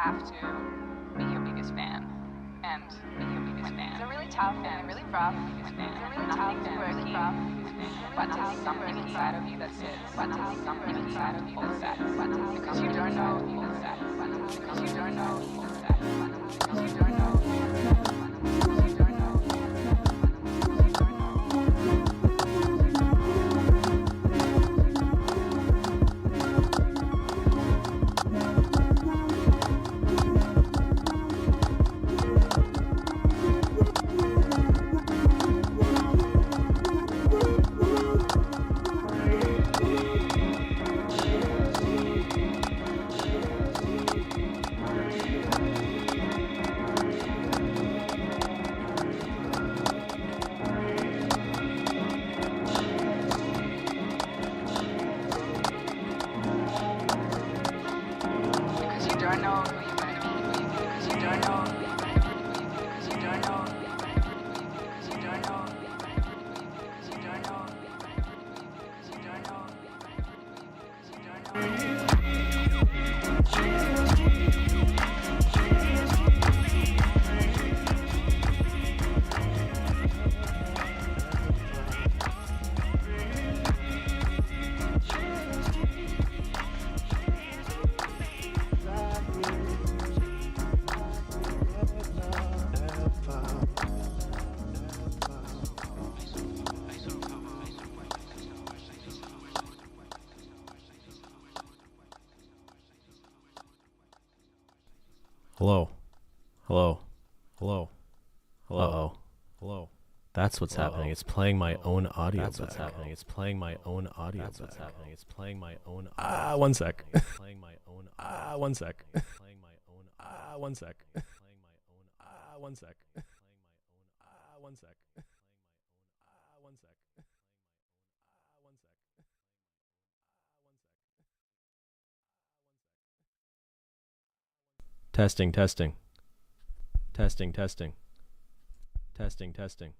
have to be your biggest fan and be your biggest fan. They're really tough and really rough. They're really tough and really rough. But there's something inside of you that says, but there's something inside of you that says, because you don't know all that, because you don't know all that, because you don't know, because you don't know. Hello. Hello. Hello. Hello. Hello. That's what's happening. It's playing my own audio. That's what's happening. It's playing my own audio. That's what's happening. It's playing my own. One sec. Playing my own. One sec. Playing my own. One sec. Playing my own. One sec. Playing my own. One sec. One sec. One sec. Testing, testing. Testing, testing. Testing, testing.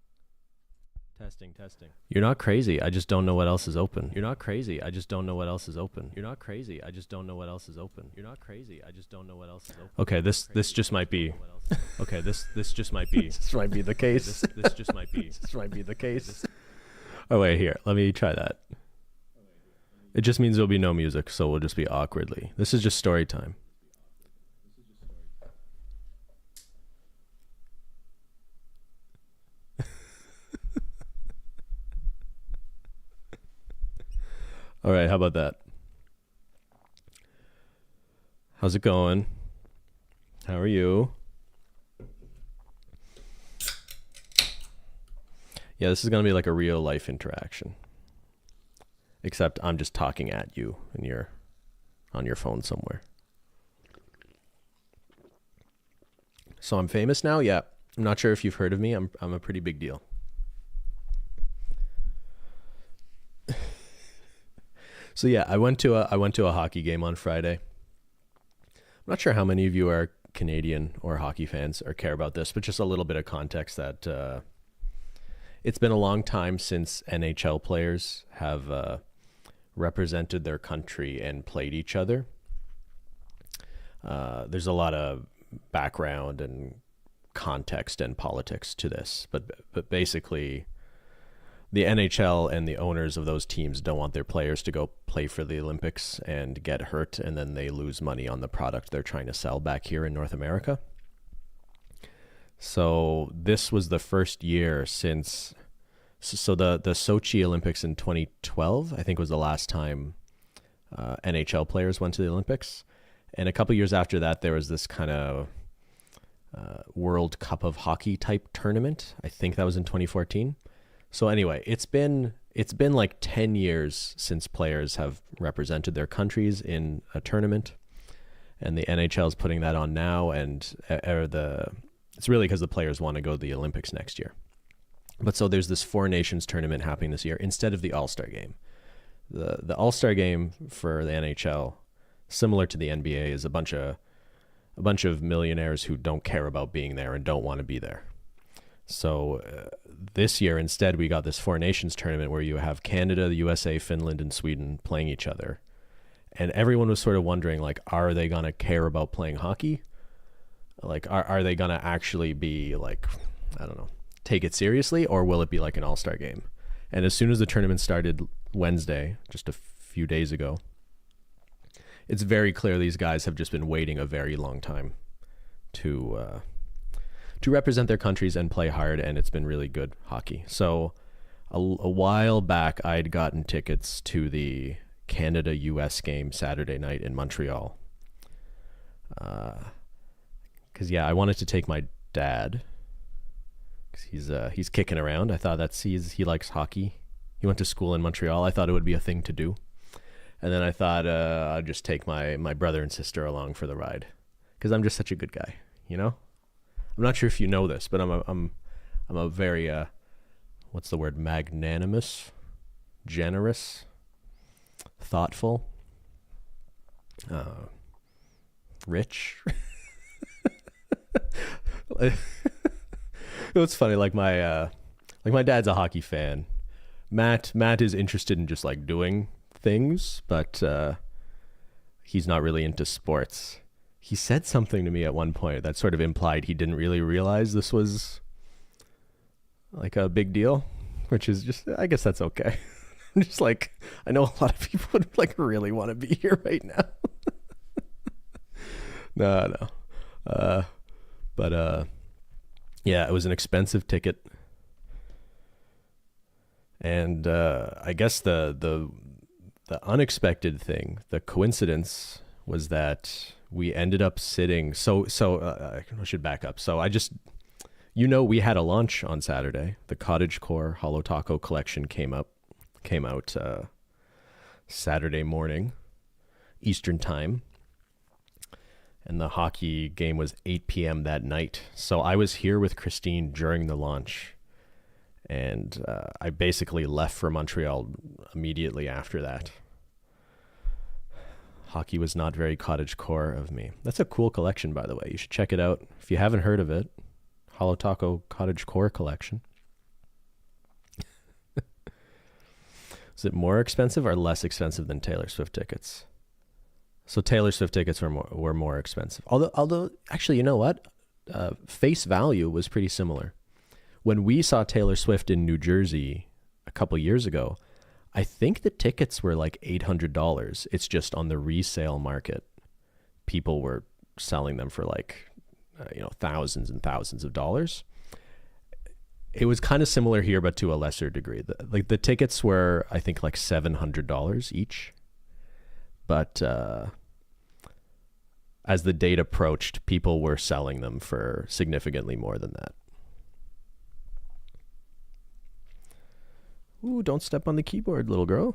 Testing, testing. You're not crazy. I just don't know what else is open. You're not crazy. I just don't know what else is open. You're not crazy. I just don't know what else is open. You're not crazy. I just don't know what else is open. Okay, this just might be. Okay, this just might be. This might be the case. This just might be. This might be the case. Oh wait, here. Let me try that. It just means there'll be no music, so we'll just be awkwardly. This is just story time. All right, how about that? How's it going? How are you? Yeah, this is going to be like a real life interaction. Except I'm just talking at you and you're on your phone somewhere. So I'm famous now? Yeah. I'm not sure if you've heard of me. I'm a pretty big deal. So yeah, I went to a hockey game on Friday. I'm not sure how many of you are Canadian or hockey fans or care about this, but just a little bit of context that it's been a long time since NHL players have represented their country and played each other. There's a lot of background and context and politics to this, but basically the NHL and the owners of those teams don't want their players to go play for the Olympics and get hurt, and then they lose money on the product they're trying to sell back here in North America. So this was the first year since, so the Sochi Olympics in 2012, I think was the last time NHL players went to the Olympics. And a couple years after that, there was this kind of World Cup of Hockey type tournament. I think that was in 2014. So anyway, it's been like 10 years since players have represented their countries in a tournament, and the NHL is putting that on now, and it's really because the players want to go to the Olympics next year. But so there's this Four Nations tournament happening this year instead of the All-Star game. The All-Star game for the NHL, similar to the NBA, is a bunch of millionaires who don't care about being there and don't want to be there. So this year, instead, we got this Four Nations tournament where you have Canada, the USA, Finland, and Sweden playing each other. And everyone was sort of wondering, like, are they going to care about playing hockey, Like, are they gonna actually be like, I don't know, take it seriously, or will it be like an all-star game? And as soon as the tournament started Wednesday, just a few days ago, it's very clear these guys have just been waiting a very long time to represent their countries and play hard, and it's been really good hockey. So a while back, I'd gotten tickets to the Canada-US game Saturday night in Montreal. Because I wanted to take my dad. Cause he's kicking around. I thought he likes hockey. He went to school in Montreal. I thought it would be a thing to do. And then I thought I'd just take my brother and sister along for the ride, because I'm just such a good guy, you know. I'm not sure if you know this, but I'm a very what's the word? Magnanimous, generous, thoughtful, rich. It's funny, like my dad's a hockey fan. Matt is interested in just like doing things, but he's not really into sports. He said something to me at one point that sort of implied he didn't really realize this was like a big deal, which is just, I guess that's okay. I'm just like, I know a lot of people would like really want to be here right now. No. But yeah, it was an expensive ticket. And I guess the unexpected thing, the coincidence, was that we ended up sitting. So I should back up. So we had a launch on Saturday. The Cottagecore Holo Taco collection came out Saturday morning, Eastern time. And the hockey game was 8 p.m. that night. So I was here with Christine during the launch. And I basically left for Montreal immediately after that. Hockey was not very cottagecore of me. That's a cool collection, by the way. You should check it out if you haven't heard of it. Holo Taco Cottagecore collection. Is it more expensive or less expensive than Taylor Swift tickets? So Taylor Swift tickets were more expensive. Although actually, you know what? Face value was pretty similar. When we saw Taylor Swift in New Jersey a couple years ago, I think the tickets were like $800. It's just on the resale market, people were selling them for like, thousands and thousands of dollars. It was kind of similar here, but to a lesser degree. The tickets were, I think, like $700 each. But as the date approached, people were selling them for significantly more than that. Ooh, don't step on the keyboard, little girl.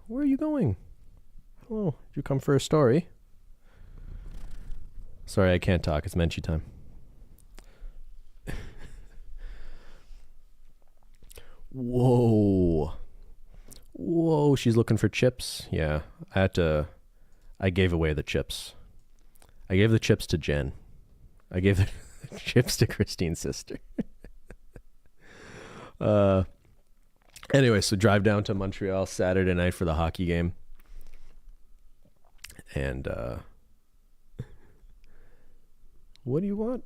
Where are you going? Oh, did you come for a story? Sorry, I can't talk. It's Menchie time. Whoa, she's looking for chips. Yeah, I gave away the chips. I gave the chips to Jen. I gave the chips to Christine's sister. Anyway, so drive down to Montreal Saturday night for the hockey game. And what do you want?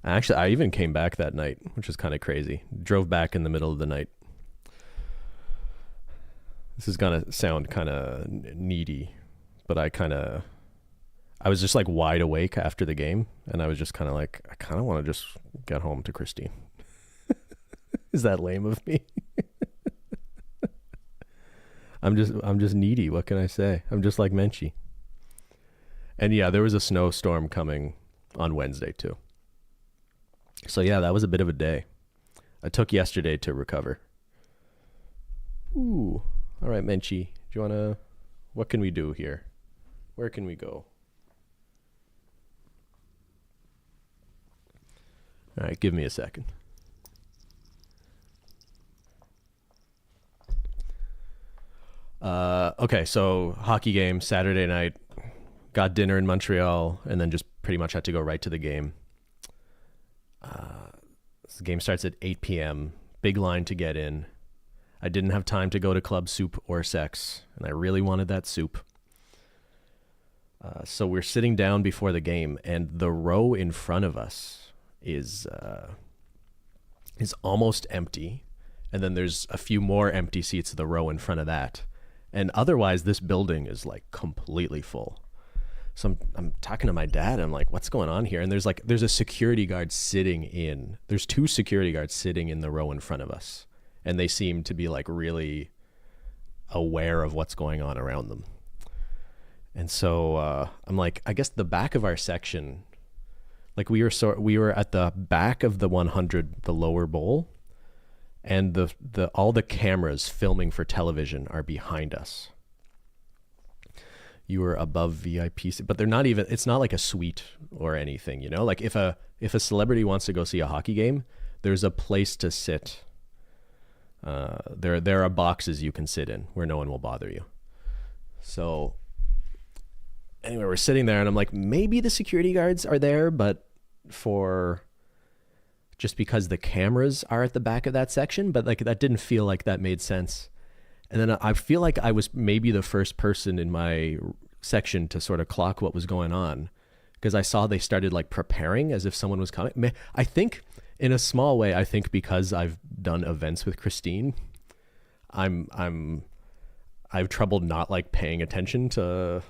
Actually, I even came back that night, which was kind of crazy. Drove back in the middle of the night. This is going to sound kind of needy, but I was just like wide awake after the game. And I was just kind of like, I kind of want to just get home to Christine. Is that lame of me? I'm just needy. What can I say? I'm just like Menchie. And yeah, there was a snowstorm coming on Wednesday too. So yeah, that was a bit of a day. I took yesterday to recover. Ooh. All right, Menchie. Do you want to... What can we do here? Where can we go? All right, give me a second. Okay, so hockey game Saturday night, got dinner in Montreal, and then just pretty much had to go right to the game. The game starts at 8 p.m. Big line to get in. I didn't have time to go to club soup or sex, and I really wanted that soup. So we're sitting down before the game, and the row in front of us is almost empty, and then there's a few more empty seats of the row in front of that, and otherwise this building is like completely full. So I'm talking to my dad. I'm like, what's going on here? And there's a security guard there's two security guards sitting in the row in front of us, and they seem to be like really aware of what's going on around them. And so I'm like, I guess the back of our section, like we were at the back of the 100, the lower bowl, and the all the cameras filming for television are behind us. You were above VIP, but they're not even, it's not like a suite or anything, you know? Like if a celebrity wants to go see a hockey game, there's a place to sit. There are boxes you can sit in where no one will bother you. So anyway, we're sitting there, and I'm like, maybe the security guards are there, but just because the cameras are at the back of that section, but like that didn't feel like that made sense. And then I feel like I was maybe the first person in my section to sort of clock what was going on, because I saw they started like preparing as if someone was coming. I think in a small way, I think because I've done events with Christine, I've trouble not like paying attention to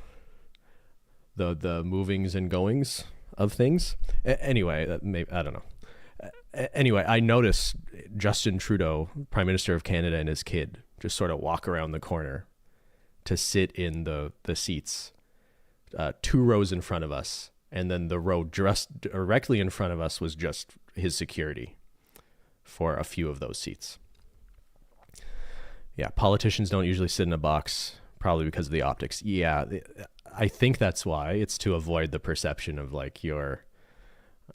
the movings and goings of things. Anyway, I don't know. Anyway, I noticed Justin Trudeau, Prime Minister of Canada, and his kid just sort of walk around the corner to sit in the seats, 2 rows in front of us. And then the row just directly in front of us was just his security for a few of those seats. Yeah, politicians don't usually sit in a box, probably because of the optics. Yeah, I think that's why. It's to avoid the perception of like you're,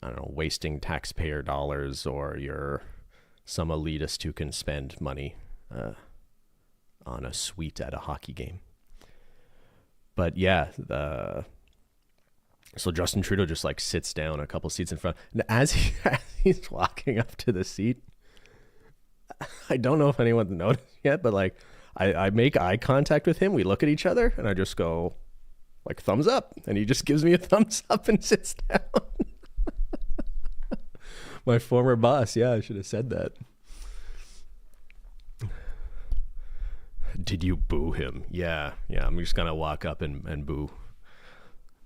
I don't know, wasting taxpayer dollars, or you're some elitist who can spend money on a suite at a hockey game. But yeah, so Justin Trudeau just like sits down a couple seats in front. And as he's walking up to the seat, I don't know if anyone noticed yet, but like I make eye contact with him. We look at each other, and I just go like thumbs up, and he just gives me a thumbs up and sits down. My former boss. Yeah, I should have said that. Did you boo him? Yeah. I'm just gonna walk up and boo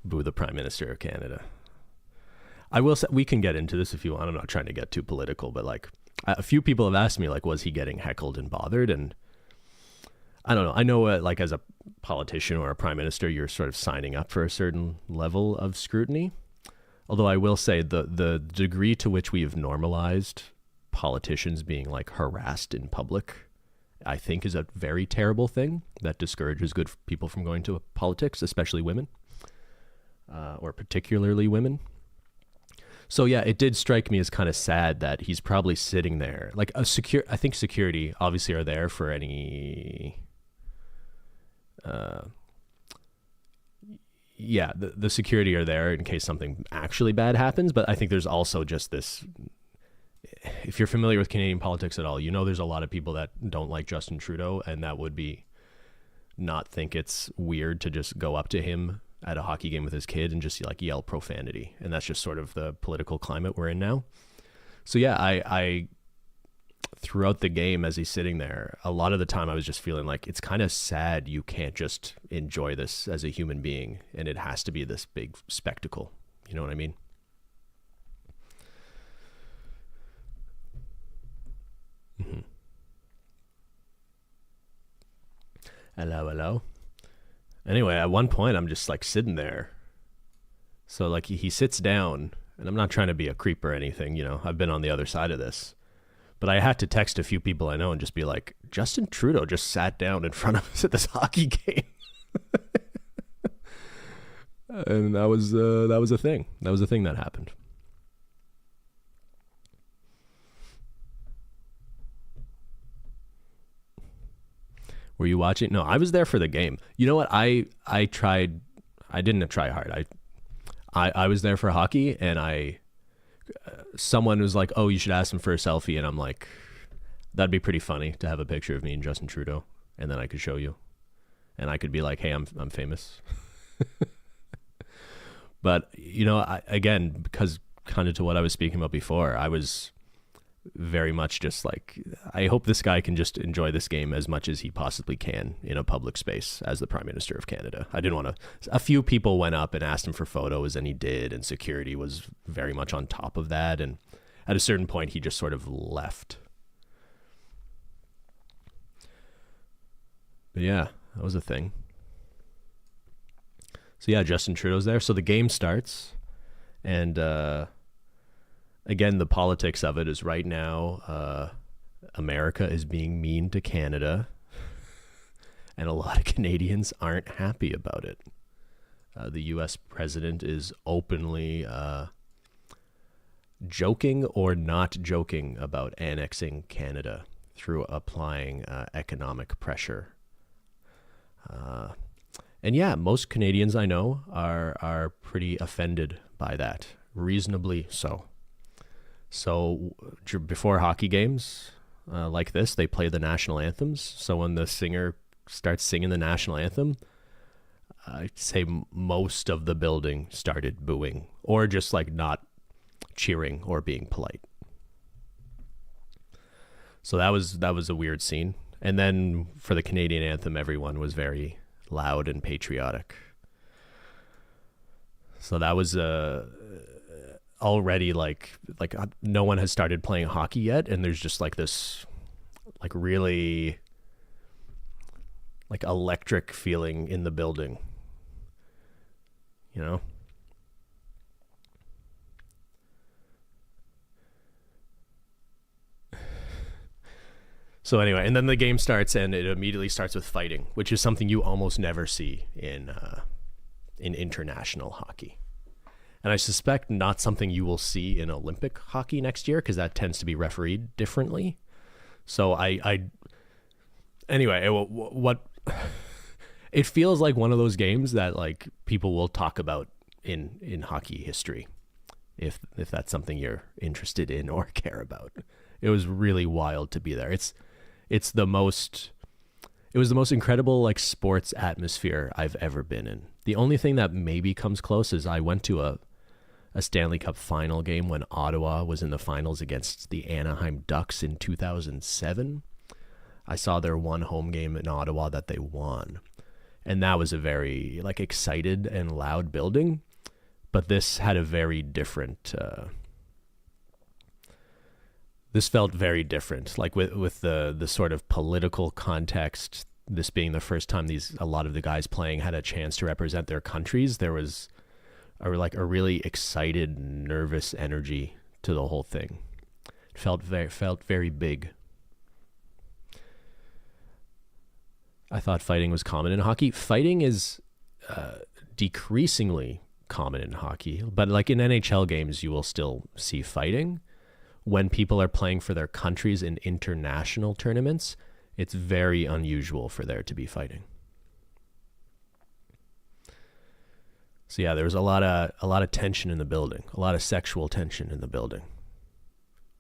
the Prime Minister of Canada. I will say, we can get into this if you want. I'm not trying to get too political, but like a few people have asked me, like, was he getting heckled and bothered? And I don't know. I know, like, as a politician or a prime minister, you're sort of signing up for a certain level of scrutiny. Although I will say the degree to which we've normalized politicians being like harassed in public, I think is a very terrible thing that discourages good people from going to politics, especially women, or particularly women. So yeah, it did strike me as kind of sad that he's probably sitting there. Like I think security obviously are there for any, the security are there in case something actually bad happens. But I think there's also just this, if you're familiar with Canadian politics at all, you know there's a lot of people that don't like Justin Trudeau, and that would be not think it's weird to just go up to him at a hockey game with his kid and just like yell profanity. And that's just sort of the political climate we're in now. So yeah, I throughout the game as he's sitting there, a lot of the time I was just feeling like it's kind of sad you can't just enjoy this as a human being, and it has to be this big spectacle. You know what I mean? Mm-hmm. Hello. Anyway, at one point I'm just like sitting there. So like he sits down, and I'm not trying to be a creep or anything, you know, I've been on the other side of this. But I had to text a few people I know and just be like, Justin Trudeau just sat down in front of us at this hockey game. And that was a thing. That was a thing that happened. Were you watching? No, I was there for the game. You know what? I tried. I didn't try hard. I was there for hockey, and someone was like, "Oh, you should ask him for a selfie," and I'm like, "That'd be pretty funny to have a picture of me and Justin Trudeau, and then I could show you, and I could be like, hey, I'm famous." But, again, because kind of to what I was speaking about before, I was very much just like, I hope this guy can just enjoy this game as much as he possibly can in a public space as the Prime Minister of Canada. I didn't want to. A few people went up and asked him for photos, and he did, and security was very much on top of that. And at a certain point, he just sort of left. But yeah, that was a thing. So yeah, Justin Trudeau's there. So the game starts, and again, the politics of it is right now, America is being mean to Canada, and a lot of Canadians aren't happy about it. The U.S. president is openly joking or not joking about annexing Canada through applying economic pressure. And yeah, most Canadians I know are pretty offended by that, reasonably so. So before hockey games like this, they play the national anthems. So when the singer starts singing the national anthem, I'd say most of the building started booing or just like not cheering or being polite. So that was a weird scene. And then for the Canadian anthem, everyone was very loud and patriotic. So that was already like no one has started playing hockey yet, and there's just like this like really like electric feeling in the building, So anyway, and then the game starts, and it immediately starts with fighting, which is something you almost never see in international hockey. And I suspect not something you will see in Olympic hockey next year, because that tends to be refereed differently. So anyway, what it feels like one of those games that like people will talk about in hockey history, if that's something you're interested in or care about. It was really wild to be there. It was the most incredible like sports atmosphere I've ever been in. The only thing that maybe comes close is I went to a Stanley Cup final game when Ottawa was in the finals against the Anaheim Ducks in 2007. I saw their one home game in Ottawa that they won. And that was a very like excited and loud building, but this had a very different this felt very different, like with the sort of political context, this being the first time a lot of the guys playing had a chance to represent their countries. There was a really excited, nervous energy to the whole thing. It felt very big. I thought fighting was common in hockey. Fighting is decreasingly common in hockey, but like in NHL games, you will still see fighting. When people are playing for their countries in international tournaments, it's very unusual for there to be fighting. So yeah, there was a lot of tension in the building, a lot of sexual tension in the building.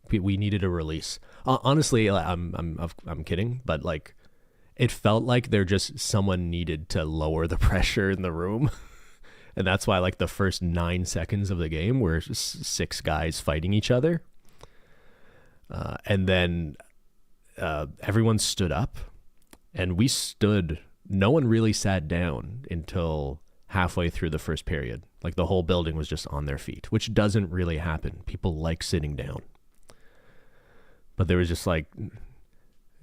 We needed a release. Honestly, I'm kidding, but like, it felt like someone needed to lower the pressure in the room. And that's why like the first 9 seconds of the game were 6 guys fighting each other. And then everyone stood up, and we stood. No one really sat down until halfway through the first period. Like the whole building was just on their feet, which doesn't really happen. People like sitting down. But there was just like,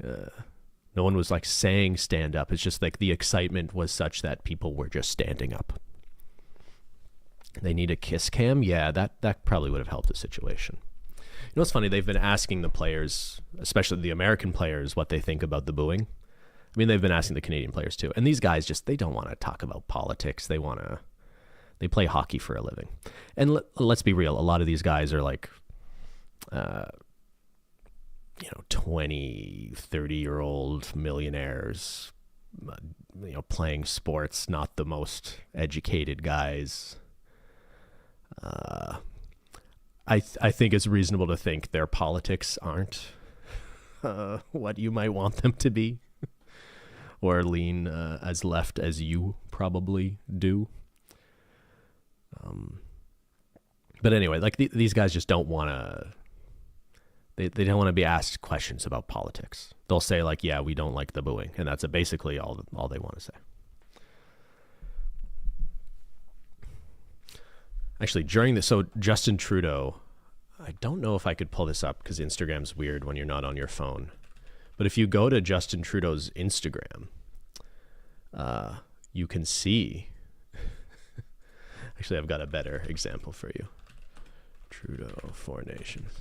no one was like saying stand up. It's just like the excitement was such that people were just standing up. They need a kiss cam? Yeah, that probably would have helped the situation. You know what's funny? They've been asking the players, especially the American players, what they think about the booing. I mean, they've been asking the Canadian players too. And these guys they don't want to talk about politics. They play hockey for a living. And let's be real. A lot of these guys are like, 20, 30-year-old millionaires, playing sports, not the most educated guys. I think it's reasonable to think their politics aren't what you might want them to be, or lean as left as you probably do. But anyway, like these guys just don't want to. They don't want to be asked questions about politics. They'll say like, "Yeah, we don't like the booing," and that's basically all they want to say. Actually, so Justin Trudeau, I don't know if I could pull this up because Instagram's weird when you're not on your phone. But if you go to Justin Trudeau's Instagram, you can see. Actually, I've got a better example for you. Trudeau, Four Nations.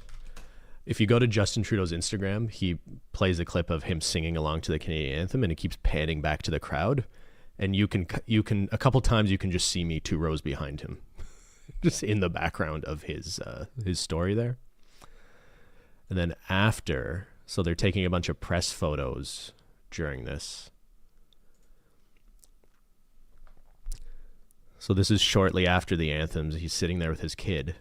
If you go to Justin Trudeau's Instagram, he plays a clip of him singing along to the Canadian anthem, and it keeps panning back to the crowd. And you can a couple times you can just see me 2 rows behind him, just in the background of his story there. And then after, so they're taking a bunch of press photos during this. So this is shortly after the anthems. He's sitting there with his kid.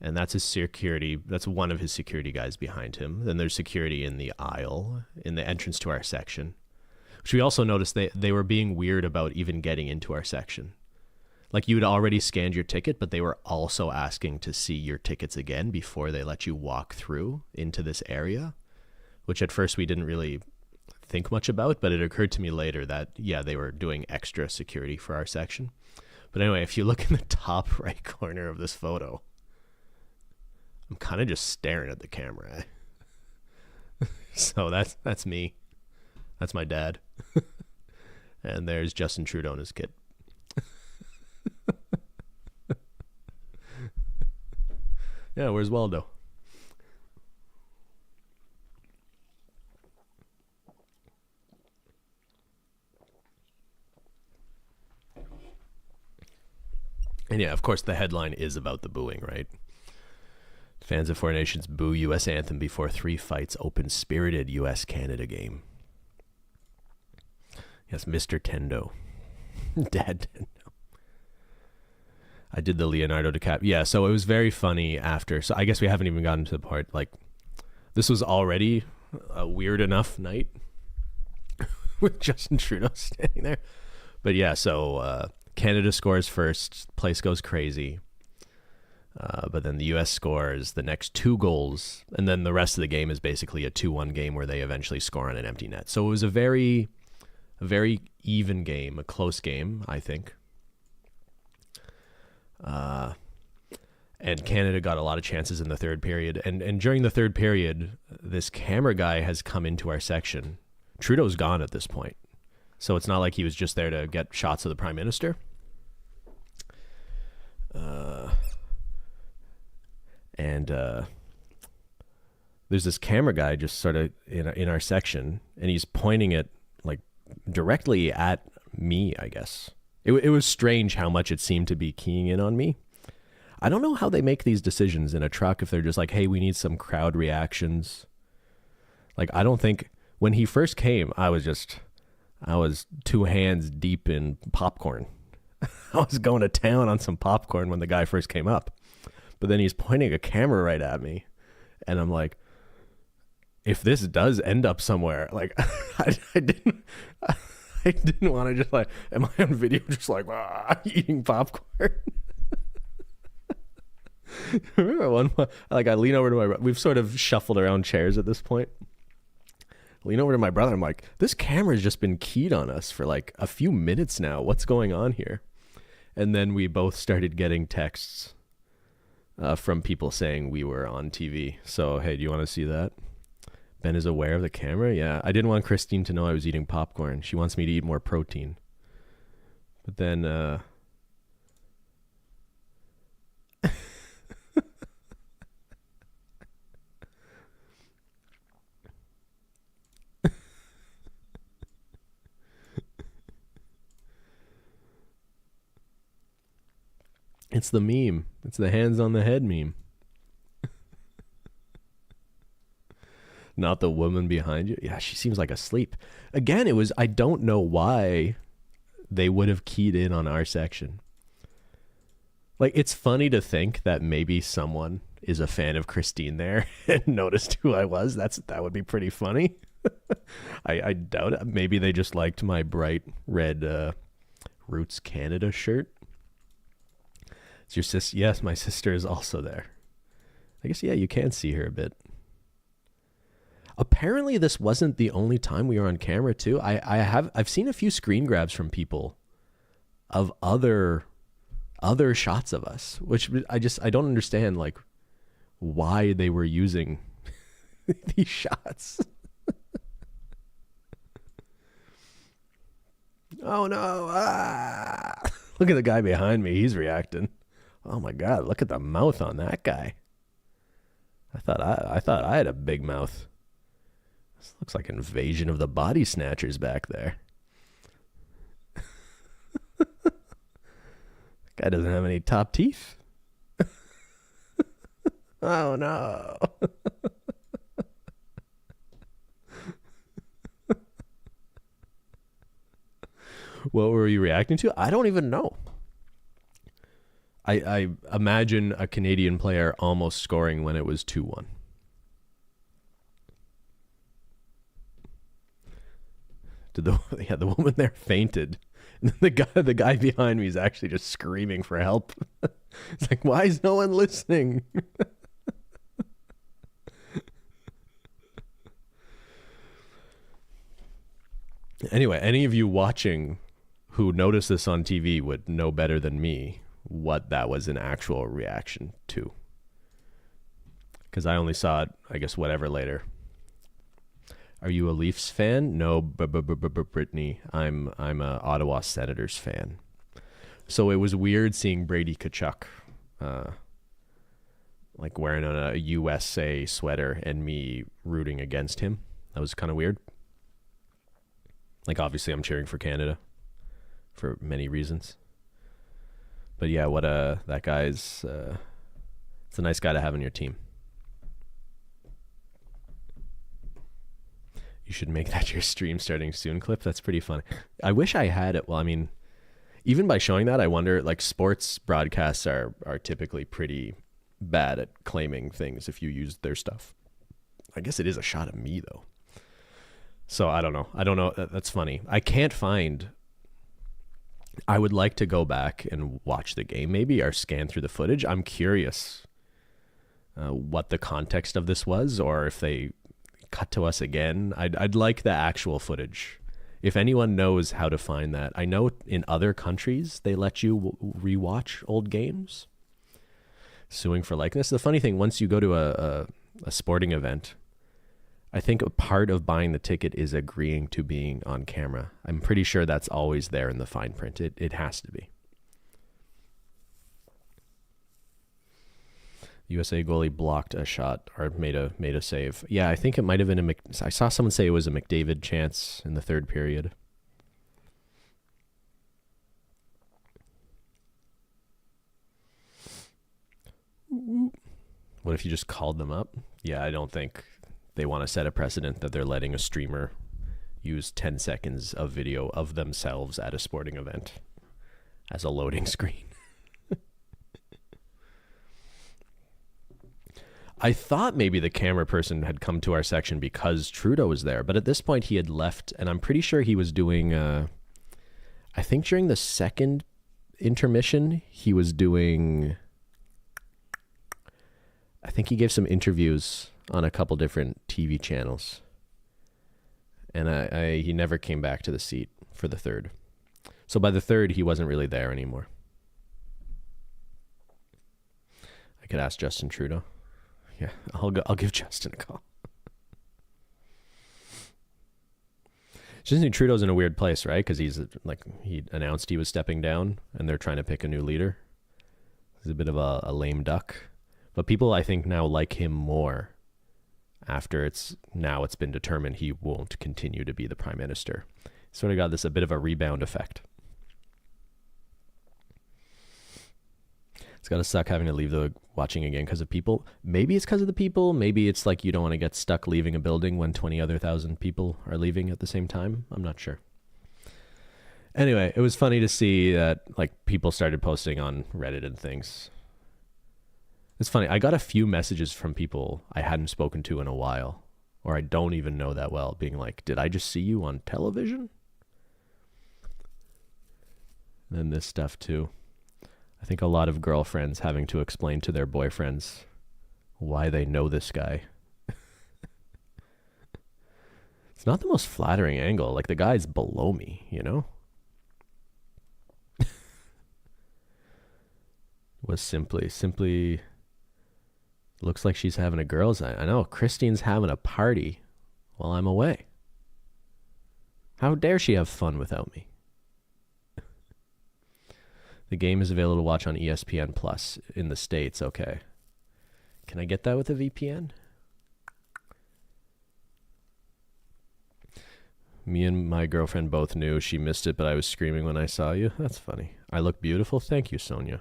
And that's his security. That's one of his security guys behind him. Then there's security in the aisle, in the entrance to our section. Which we also noticed they were being weird about even getting into our section. Like you'd already scanned your ticket, but they were also asking to see your tickets again before they let you walk through into this area. Which at first we didn't really think much about, but it occurred to me later that, yeah, they were doing extra security for our section. But anyway, if you look in the top right corner of this photo, I'm kind of just staring at the camera. So that's me. That's my dad. And there's Justin Trudeau and his kid. Yeah, where's Waldo? And yeah, of course, the headline is about the booing, right? Fans of Four Nations boo U.S. anthem before 3 fights open spirited U.S.-Canada game. Yes, Mr. Tendo. Dad Tendo. I did the Leonardo DiCaprio. Yeah, so it was very funny after. So I guess we haven't even gotten to the part, like, this was already a weird enough night with Justin Trudeau standing there. But yeah, so Canada scores first. Place goes crazy. But then the U.S. scores the next 2 goals, and then the rest of the game is basically a 2-1 game where they eventually score on an empty net. So it was a very even game, a close game, I think. And Canada got a lot of chances in the third period. And during the third period, this camera guy has come into our section. Trudeau's gone at this point. So it's not like he was just there to get shots of the Prime Minister. And there's this camera guy just sort of in our section, and he's pointing it like directly at me, I guess. It was strange how much it seemed to be keying in on me. I don't know how they make these decisions in a truck, if they're just like, hey, we need some crowd reactions. Like, I don't think when he first came, I was 2 hands deep in popcorn. I was going to town on some popcorn when the guy first came up. But then he's pointing a camera right at me. And I'm like, if this does end up somewhere, like, I didn't want to just like, am I on video just like, eating popcorn? Remember one, like I lean over to my, we've sort of shuffled around chairs at this point. Lean over to my brother. I'm like, this camera's just been keyed on us for like a few minutes now. What's going on here? And then we both started getting texts from people saying we were on TV. So, hey, do you want to see that? Ben is aware of the camera? Yeah. I didn't want Christine to know I was eating popcorn. She wants me to eat more protein. But then, it's the meme. It's the hands on the head meme. Not the woman behind you. Yeah, she seems like asleep. Again, I don't know why they would have keyed in on our section. Like, it's funny to think that maybe someone is a fan of Christine there and noticed who I was. That would be pretty funny. I doubt it. Maybe they just liked my bright red Roots Canada shirt. Is your sis? Yes, my sister is also there. I guess, yeah, you can see her a bit. Apparently, this wasn't the only time we were on camera, too. I've seen a few screen grabs from people of other shots of us, which I don't understand, like, why they were using these shots. Oh no. Look at the guy behind me. He's reacting. Oh my God. Look at the mouth on that guy. I thought I had a big mouth. This looks like an invasion of the body snatchers back there. Guy doesn't have any top teeth. Oh no. What were you reacting to? I don't even know. I imagine a Canadian player almost scoring when it was 2-1. The woman there fainted. And the guy behind me is actually just screaming for help. It's like, why is no one listening? Anyway, any of you watching who noticed this on TV would know better than me what that was an actual reaction to. Because I only saw it, I guess, whatever later. Are you a Leafs fan? No, Brittany. I'm a Ottawa Senators fan. So it was weird seeing Brady Tkachuk, like wearing a USA sweater and me rooting against him. That was kind of weird. Like, obviously, I'm cheering for Canada for many reasons. But yeah, that guy's, it's a nice guy to have on your team. You should make that your stream starting soon clip. That's pretty funny. I wish I had it. Well, I mean, even by showing that, I wonder, like, sports broadcasts are typically pretty bad at claiming things if you use their stuff. I guess it is a shot of me, though. So I don't know. That's funny. I can't find. I would like to go back and watch the game maybe, or scan through the footage. I'm curious what the context of this was, or if they cut to us again. I'd like the actual footage. If anyone knows how to find that. I know in other countries they let you rewatch old games. Suing for likeness. The funny thing, once you go to a sporting event, I think a part of buying the ticket is agreeing to being on camera. I'm pretty sure that's always there in the fine print. It has to be. USA goalie blocked a shot or made a save. Yeah, I think it might have been I saw someone say it was a McDavid chance in the third period. What if you just called them up? Yeah, I don't think they want to set a precedent that they're letting a streamer use 10 seconds of video of themselves at a sporting event as a loading screen. I thought maybe the camera person had come to our section because Trudeau was there, but at this point he had left, and I'm pretty sure he was doing, I think during the second intermission, he was doing, I think he gave some interviews on a couple different TV channels. And he never came back to the seat for the third. So by the third, he wasn't really there anymore. I could ask Justin Trudeau. Yeah, I'll give Justin a call. Justin Trudeau's in a weird place, right? Because he announced he was stepping down, and they're trying to pick a new leader. He's a bit of a lame duck. But people, I think, now like him more after it's been determined he won't continue to be the prime minister. Sort of got a bit of a rebound effect. It's got to suck having to leave the watching again because of people. Maybe it's because of the people. Maybe it's like you don't want to get stuck leaving a building when 20,000 people are leaving at the same time. I'm not sure. Anyway, it was funny to see that like people started posting on Reddit and things. It's funny. I got a few messages from people I hadn't spoken to in a while, or I don't even know that well, being like, did I just see you on television? And then this stuff too. I think a lot of girlfriends having to explain to their boyfriends why they know this guy. It's not the most flattering angle. Like, the guy's below me, you know? Was simply looks like she's having a girl's night. I know, Christine's having a party while I'm away. How dare she have fun without me? The game is available to watch on ESPN Plus in the States. Okay. Can I get that with a VPN? Me and my girlfriend both knew. She missed it, but I was screaming when I saw you. That's funny. I look beautiful. Thank you, Sonia.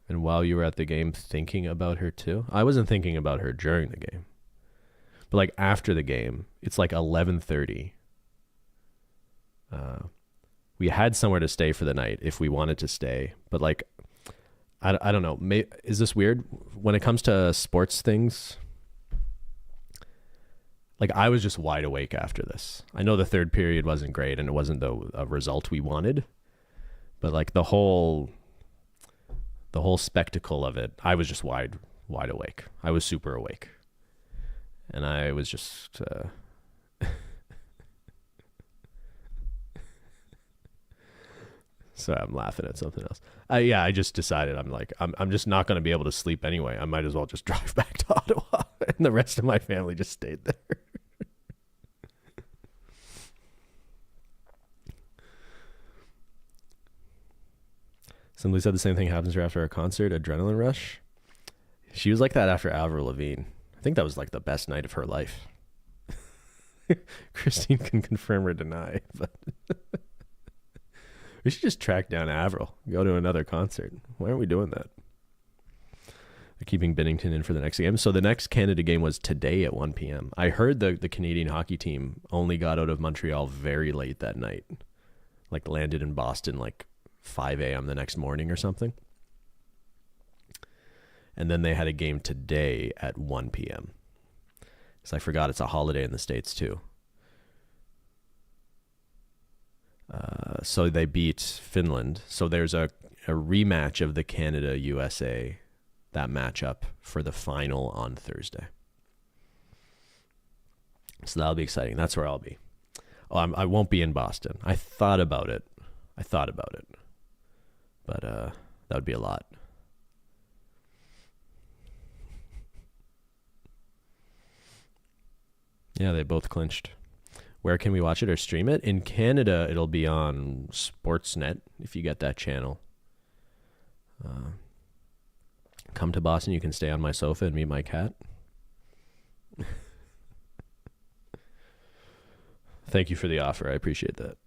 And while you were at the game, thinking about her too? I wasn't thinking about her during the game. But like after the game, it's like 11:30. We had somewhere to stay for the night if we wanted to stay. But like, I don't know. Is this weird? When it comes to sports things, like I was just wide awake after this. I know the third period wasn't great and it wasn't a result we wanted. But like the whole spectacle of it, I was just wide awake. I was super awake. And I was just... So I'm laughing at something else. I just decided I'm just not going to be able to sleep anyway. I might as well just drive back to Ottawa. And the rest of my family just stayed there. Somebody said the same thing happens to her after a concert, adrenaline rush. She was like that after Avril Lavigne. I think that was like the best night of her life. Christine can confirm or deny, but we should just track down Avril, go to another concert. Why aren't we doing that? They're keeping Bennington in for the next game. So the next Canada game was today at 1 p.m. I heard the Canadian hockey team only got out of Montreal very late that night. Like landed in Boston like 5 a.m. the next morning or something. And then they had a game today at 1 p.m. Because I forgot it's a holiday in the States too. So they beat Finland. So there's a rematch of the Canada-USA, that matchup for the final on Thursday. So that'll be exciting. That's where I'll be. Oh, I won't be in Boston. I thought about it. But that would be a lot. Yeah, they both clinched. Where can we watch it or stream it? In Canada, it'll be on Sportsnet, if you get that channel. Come to Boston, you can stay on my sofa and meet my cat. Thank you for the offer. I appreciate that.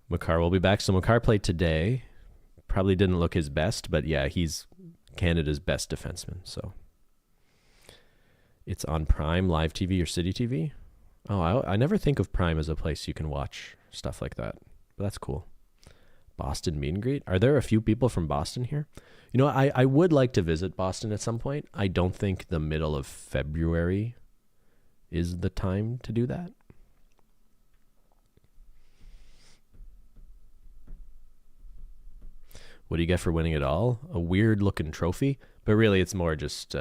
Makar will be back. So Makar played today. Probably didn't look his best, but yeah, he's Canada's best defenseman, so... It's on Prime, Live TV, or City TV. Oh, I never think of Prime as a place you can watch stuff like that. But that's cool. Boston meet and greet. Are there a few people from Boston here? You know, I would like to visit Boston at some point. I don't think the middle of February is the time to do that. What do you get for winning it all? A weird looking trophy. But really, it's more just...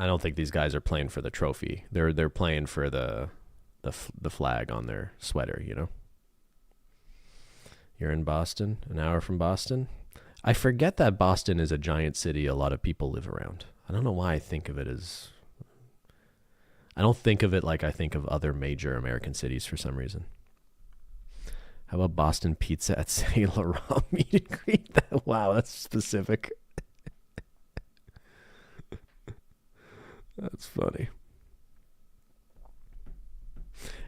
I don't think these guys are playing for the trophy. They're playing for the flag on their sweater, you know. You're in Boston, an hour from Boston. I forget that Boston is a giant city a lot of people live around. I don't know why I think of it as... I don't think of it like I think of other major American cities for some reason. How about Boston pizza at Saint Laurent meet and greet? Wow, that's specific. That's funny.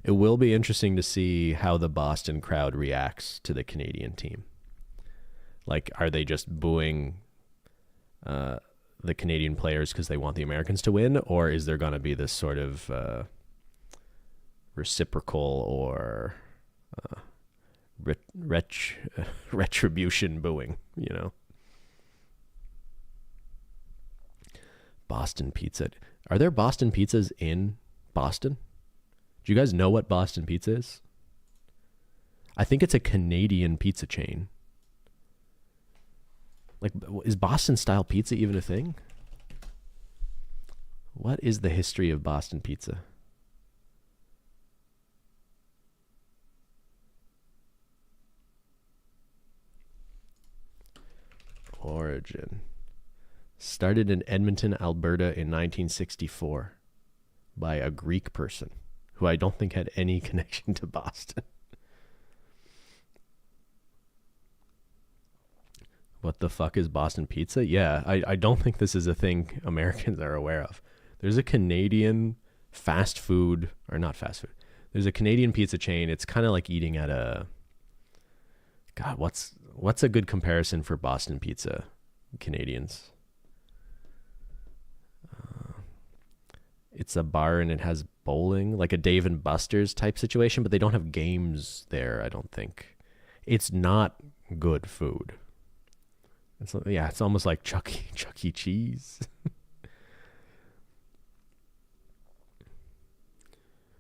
It will be interesting to see how the Boston crowd reacts to the Canadian team. Like, are they just booing the Canadian players because they want the Americans to win? Or is there going to be this sort of reciprocal or retribution booing, you know? Boston pizza. Are there Boston pizzas in Boston? Do you guys know what Boston Pizza is? I think it's a Canadian pizza chain. Like, is Boston style pizza even a thing? What is the history of Boston pizza? Origin. Started in Edmonton, Alberta in 1964 by a Greek person who I don't think had any connection to Boston. What the fuck is Boston Pizza? Yeah, I don't think this is a thing Americans are aware of. There's a Canadian fast food, or not fast food. There's a Canadian pizza chain. It's kind of like eating at a... God, what's a good comparison for Boston Pizza Canadians? It's a bar and it has bowling, like a Dave and Buster's type situation, but they don't have games there, I don't think. It's not good food. It's almost like Chuck E. Cheese.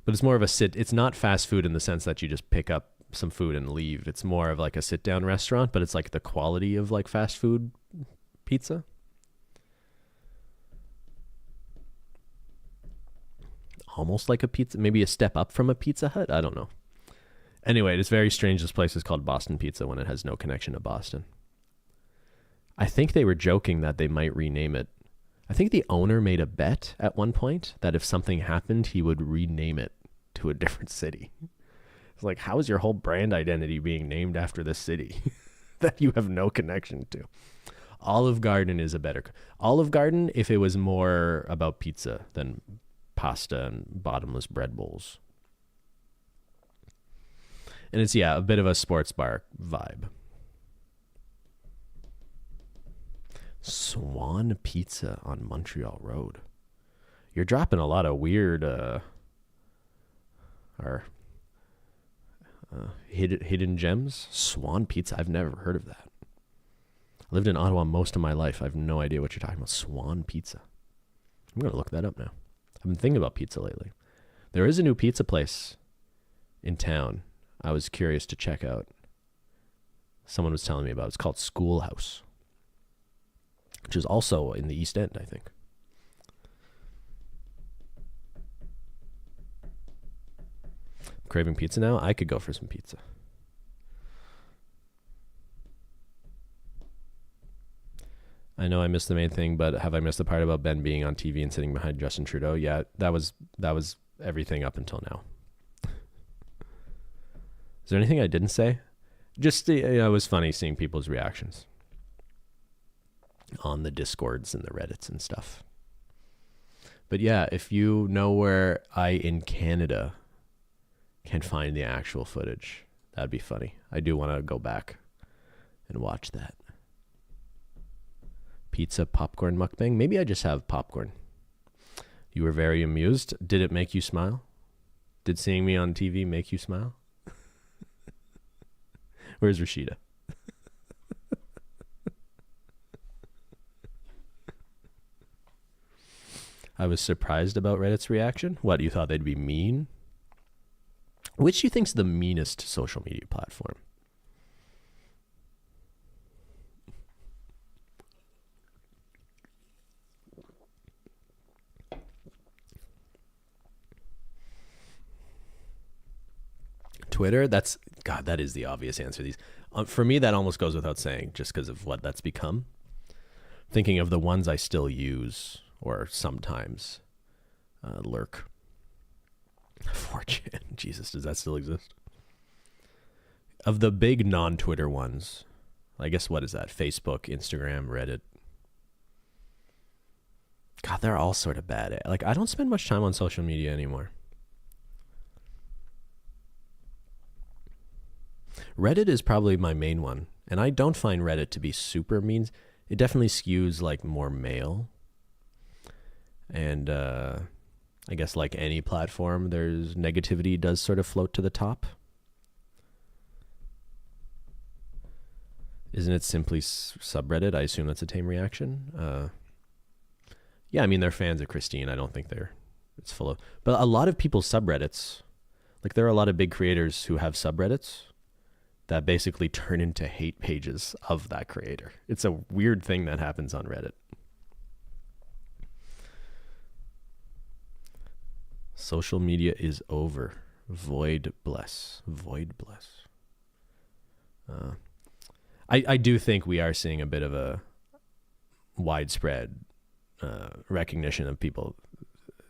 But it's more of it's not fast food in the sense that you just pick up some food and leave. It's more of like a sit down restaurant, but it's like the quality of like fast food pizza. Almost like a pizza, maybe a step up from a Pizza Hut. I don't know. Anyway, it's very strange this place is called Boston Pizza when it has no connection to Boston. I think they were joking that they might rename it. I think the owner made a bet at one point that if something happened, he would rename it to a different city. It's like, how is your whole brand identity being named after the city that you have no connection to? Olive Garden is a better... Olive Garden, if it was more about pizza than pasta and bottomless bread bowls. And it's, a bit of a sports bar vibe. Swan Pizza on Montreal Road. You're dropping a lot of weird hidden gems. Swan Pizza. I've never heard of that. I lived in Ottawa most of my life. I have no idea what you're talking about. Swan Pizza. I'm going to look that up now. I've been thinking about pizza lately. There is a new pizza place in town I was curious to check out. Someone was telling me about it. It's called Schoolhouse, which is also in the East End, I think. I'm craving pizza now. I could go for some pizza. I know I missed the main thing, but have I missed the part about Ben being on TV and sitting behind Justin Trudeau? Yeah, that was everything up until now. Is there anything I didn't say? Just, it was funny seeing people's reactions on the Discords and the Reddits and stuff. But yeah, if you know where I in Canada can find the actual footage, that'd be funny. I do want to go back and watch that. Pizza popcorn mukbang. Maybe I just have popcorn. You were very amused. Did it make you smile? Did seeing me on TV make you smile? Where's Rashida? I was surprised about Reddit's reaction. What, you thought they'd be mean? Which do you think's the meanest social media platform? Twitter? That is the obvious answer. For me, that almost goes without saying, just because of what that's become. Thinking of the ones I still use, or sometimes lurk. 4chan. Jesus, does that still exist? Of the big non-Twitter ones, I guess, what is that? Facebook, Instagram, Reddit. God, they're all sort of bad. Like, I don't spend much time on social media anymore. Reddit is probably my main one, and I don't find Reddit to be super mean. It definitely skews like more male. And I guess like any platform, there's negativity does sort of float to the top. Isn't it simply subreddit? I assume that's a tame reaction. Yeah, I mean, they're fans of Christine. I don't think it's full of... But a lot of people's subreddits Like there are a lot of big creators who have subreddits that basically turn into hate pages of that creator. It's a weird thing that happens on Reddit. Social media is over. Void bless. Void bless. I do think we are seeing a bit of a widespread recognition of people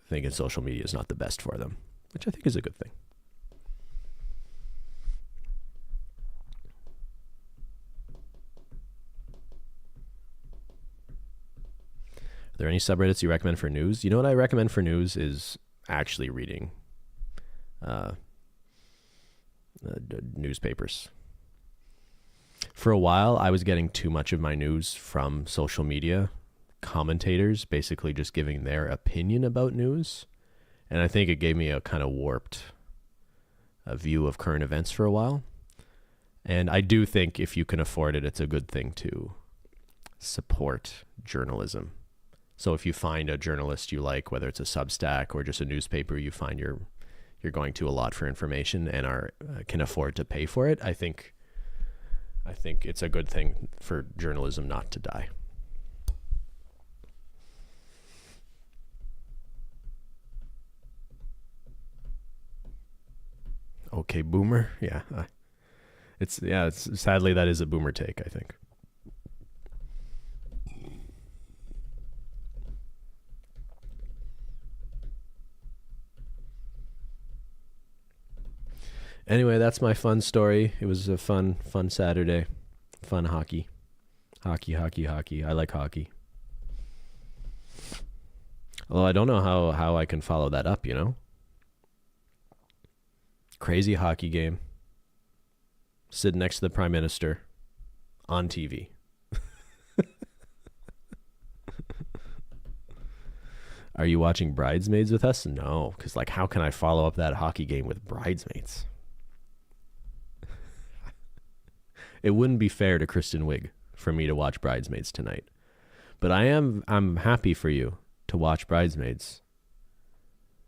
thinking social media is not the best for them, which I think is a good thing. Are there any subreddits you recommend for news? You know what I recommend for news is actually reading newspapers. For a while, I was getting too much of my news from social media commentators, basically just giving their opinion about news. And I think it gave me a kind of warped view of current events for a while. And I do think if you can afford it, it's a good thing to support journalism. So if you find a journalist you like, whether it's a Substack or just a newspaper you find you're going to a lot for information and can afford to pay for it, I think it's a good thing for journalism not to die. Okay, boomer. Yeah. It's sadly that is a boomer take, I think. Anyway, that's my fun story. It was a fun Saturday. Fun hockey. Hockey. I like hockey. Although I don't know how I can follow that up, you know? Crazy hockey game. Sitting next to the Prime Minister on TV. Are you watching Bridesmaids with us? No, because how can I follow up that hockey game with Bridesmaids? It wouldn't be fair to Kristen Wiig for me to watch Bridesmaids tonight. But I'm happy for you to watch Bridesmaids.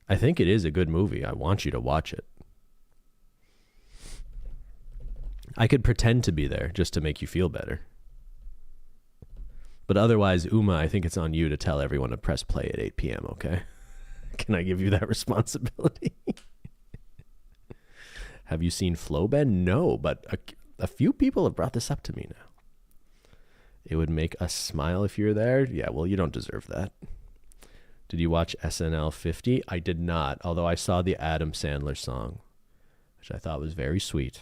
I think it is a good movie. I want you to watch it. I could pretend to be there just to make you feel better. But otherwise, Uma, I think it's on you to tell everyone to press play at 8 p.m., okay? Can I give you that responsibility? Have you seen Flow Ben? No, but a few people have brought this up to me now. It would make us smile if you're there. Yeah, well, you don't deserve that. Did you watch SNL 50? I did not, although I saw the Adam Sandler song, which I thought was very sweet.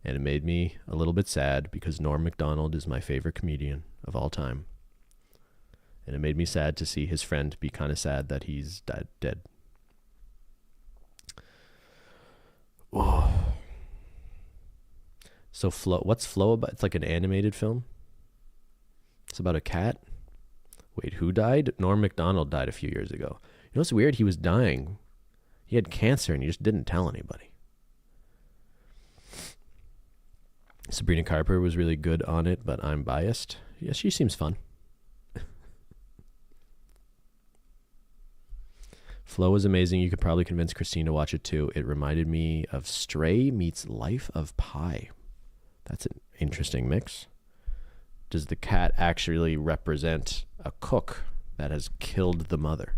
And it made me a little bit sad because Norm Macdonald is my favorite comedian of all time. And it made me sad to see his friend be kind of sad that he's dead. Oh. So Flow, what's Flow about? It's like an animated film. It's about a cat. Wait, who died? Norm Macdonald died a few years ago. You know what's weird? He was dying. He had cancer and he just didn't tell anybody. Sabrina Carpenter was really good on it, but I'm biased. Yeah, she seems fun. Flow was amazing. You could probably convince Christine to watch it too. It reminded me of Stray meets Life of Pi. That's an interesting mix. Does the cat actually represent a cook that has killed the mother?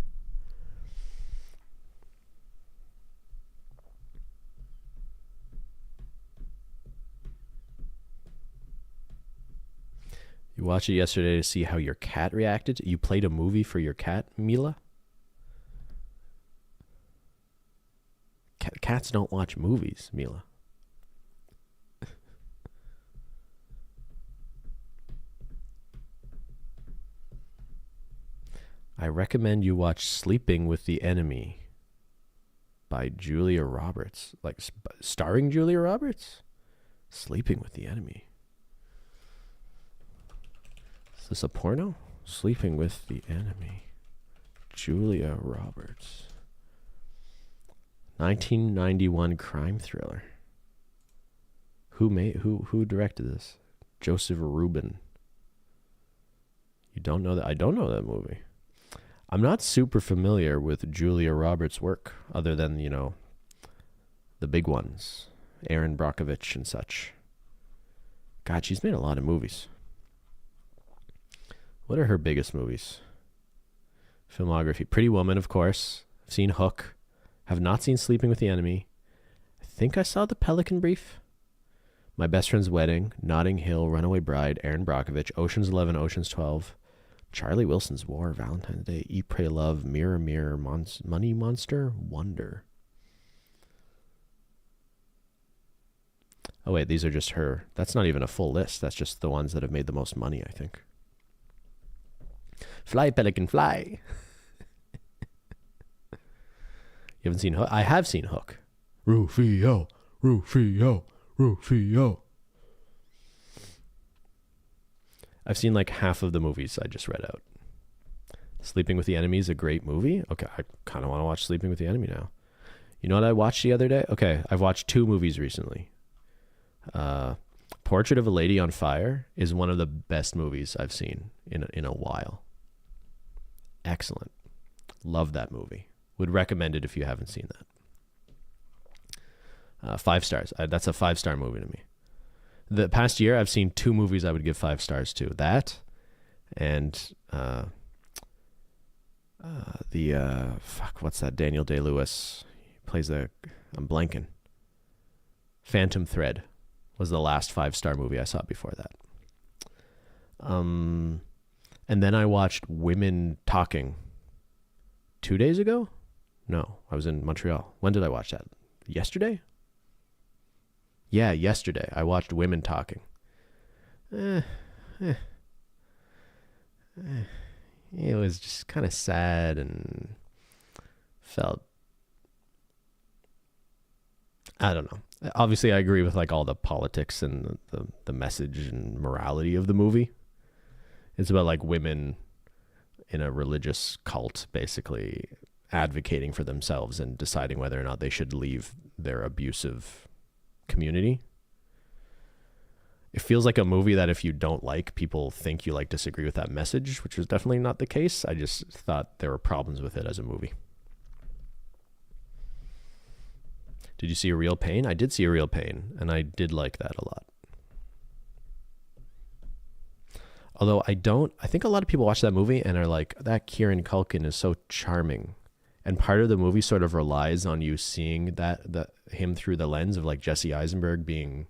You watched it yesterday to see how your cat reacted? You played a movie for your cat, Mila? Cats don't watch movies, Mila. I recommend you watch Sleeping with the Enemy by Julia Roberts. Like, starring Julia Roberts? Sleeping with the Enemy. Is this a porno? Sleeping with the Enemy. Julia Roberts. 1991 crime thriller. Who directed this? Joseph Rubin. You don't know that? I don't know that movie. I'm not super familiar with Julia Roberts' work, other than, The big ones. Erin Brockovich and such. God, she's made a lot of movies. What are her biggest movies? Filmography. Pretty Woman, of course. I've seen Hook. Have not seen Sleeping with the Enemy. I think I saw The Pelican Brief. My Best Friend's Wedding. Notting Hill. Runaway Bride. Erin Brockovich. Ocean's 11. Ocean's 12. Charlie Wilson's War. Valentine's Day. Eat, Pray, Love. Mirror, Mirror. Money Monster. Wonder. Oh, wait. These are just her. That's not even a full list. That's just the ones that have made the most money, I think. Fly, Pelican, fly. You haven't seen Hook? I have seen Hook. Rufio, Rufio, Rufio. I've seen like half of the movies I just read out. Sleeping with the Enemy is a great movie. Okay, I kind of want to watch Sleeping with the Enemy now. You know what I watched the other day? Okay, I've watched 2 movies recently. Portrait of a Lady on Fire is one of the best movies I've seen in a while. Excellent. Love that movie. Would recommend it if you haven't seen that. 5 stars. That's a 5-star movie to me. The past year, I've seen 2 movies I would give 5 stars to. That and what's that? Daniel Day-Lewis. He plays I'm blanking. Phantom Thread was the last 5-star movie I saw before that. And then I watched Women Talking 2 days ago? No, I was in Montreal. When did I watch that? Yesterday? Yeah, yesterday. I watched Women Talking. It was just kind of sad and felt... I don't know. Obviously, I agree with like all the politics and the message and morality of the movie. It's about like women in a religious cult basically advocating for themselves and deciding whether or not they should leave their abusive community. It feels like a movie that if you don't like, people think you like disagree with that message, which is definitely not the case. I just thought there were problems with it as a movie. Did you see A Real Pain? I did see A Real Pain, and I did like that a lot. Although I think a lot of people watch that movie and are like, that Kieran Culkin is so charming. And part of the movie sort of relies on you seeing him through the lens of like Jesse Eisenberg being,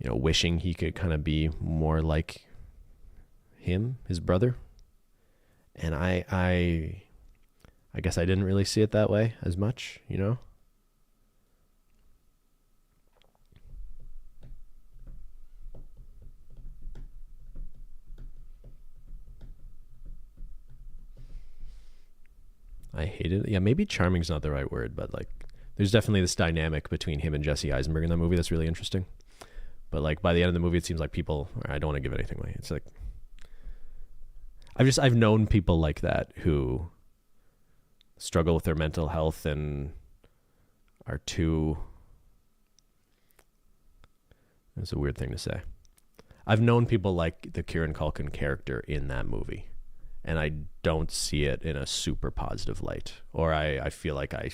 wishing he could kind of be more like him, his brother. And I guess I didn't really see it that way as much, I hated it. Yeah, maybe charming's not the right word, but like there's definitely this dynamic between him and Jesse Eisenberg in that movie that's really interesting. But like by the end of the movie, it seems like people, I don't want to give anything away. It's like, I've known people like that who struggle with their mental health and are too, it's a weird thing to say. I've known people like the Kieran Culkin character in that movie, and I don't see it in a super positive light, or I feel like I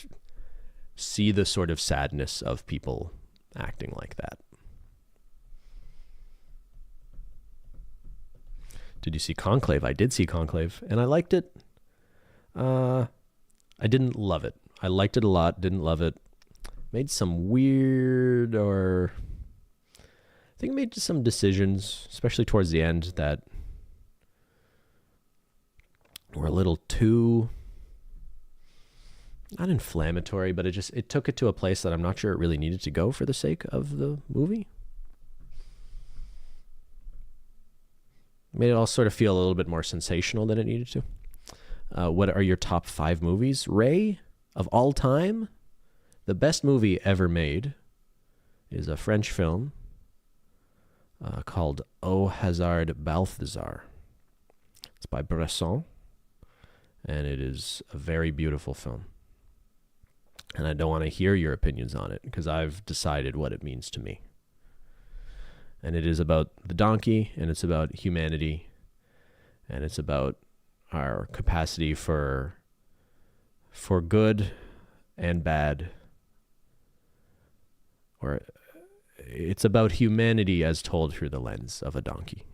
see the sort of sadness of people acting like that. Did you see Conclave? I did see Conclave, and I liked it. I didn't love it. I liked it a lot, didn't love it. Made some weird, or I think made some decisions, especially towards the end, that were a little too, not inflammatory, but it took it to a place that I'm not sure it really needed to go for the sake of the movie. Made it all sort of feel a little bit more sensational than it needed to. What are your top 5 movies? Ray, of all time, the best movie ever made is a French film called Au Hasard Balthazar. It's by Bresson, and it is a very beautiful film. And I don't want to hear your opinions on it because I've decided what it means to me. And it is about the donkey, and it's about humanity, and it's about our capacity for good and bad or it's about humanity as told through the lens of a donkey.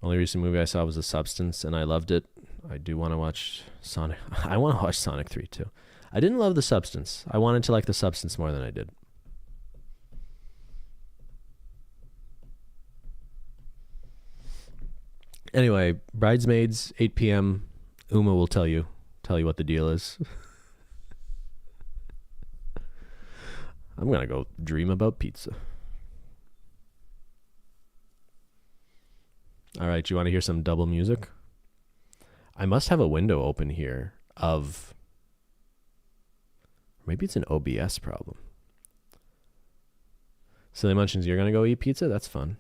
Only recent movie I saw was The Substance, and I loved it. I do want to watch Sonic. I want to watch Sonic 3 too. I didn't love The Substance. I wanted to like The Substance more than I did. Anyway, Bridesmaids, 8 p.m. Uma will tell you what the deal is. I'm going to go dream about pizza. All right, do you want to hear some double music? I must have a window open here of... Maybe it's an OBS problem. Silly Munchins, you're going to go eat pizza? That's fun.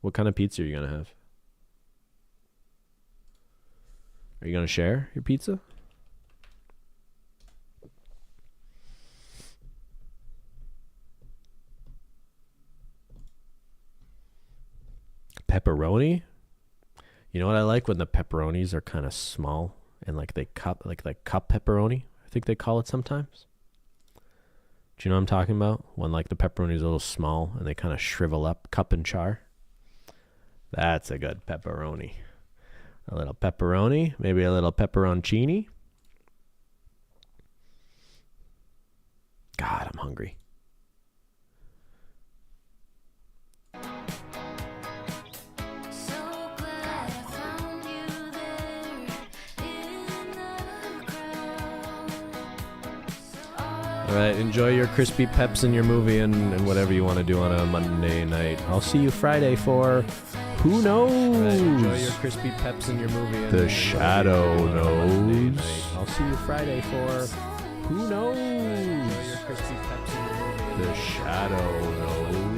What kind of pizza are you going to have? Are you going to share your pizza? Pepperoni? You know what I like? When the pepperonis are kind of small and like cup pepperoni, I think they call it sometimes. Do you know what I'm talking about? When like the pepperoni is a little small and they kind of shrivel up, cup and char. That's a good pepperoni. A little pepperoni, maybe a little pepperoncini. God, I'm hungry. All right, enjoy your crispy peps in your movie and whatever you want to do on a Monday night. I'll see you Friday for Who Knows? All right, enjoy your crispy peps in your movie. And the Shadow Knows. I'll see you Friday for Who Knows? Enjoy your crispy peps in your movie. The Shadow Knows.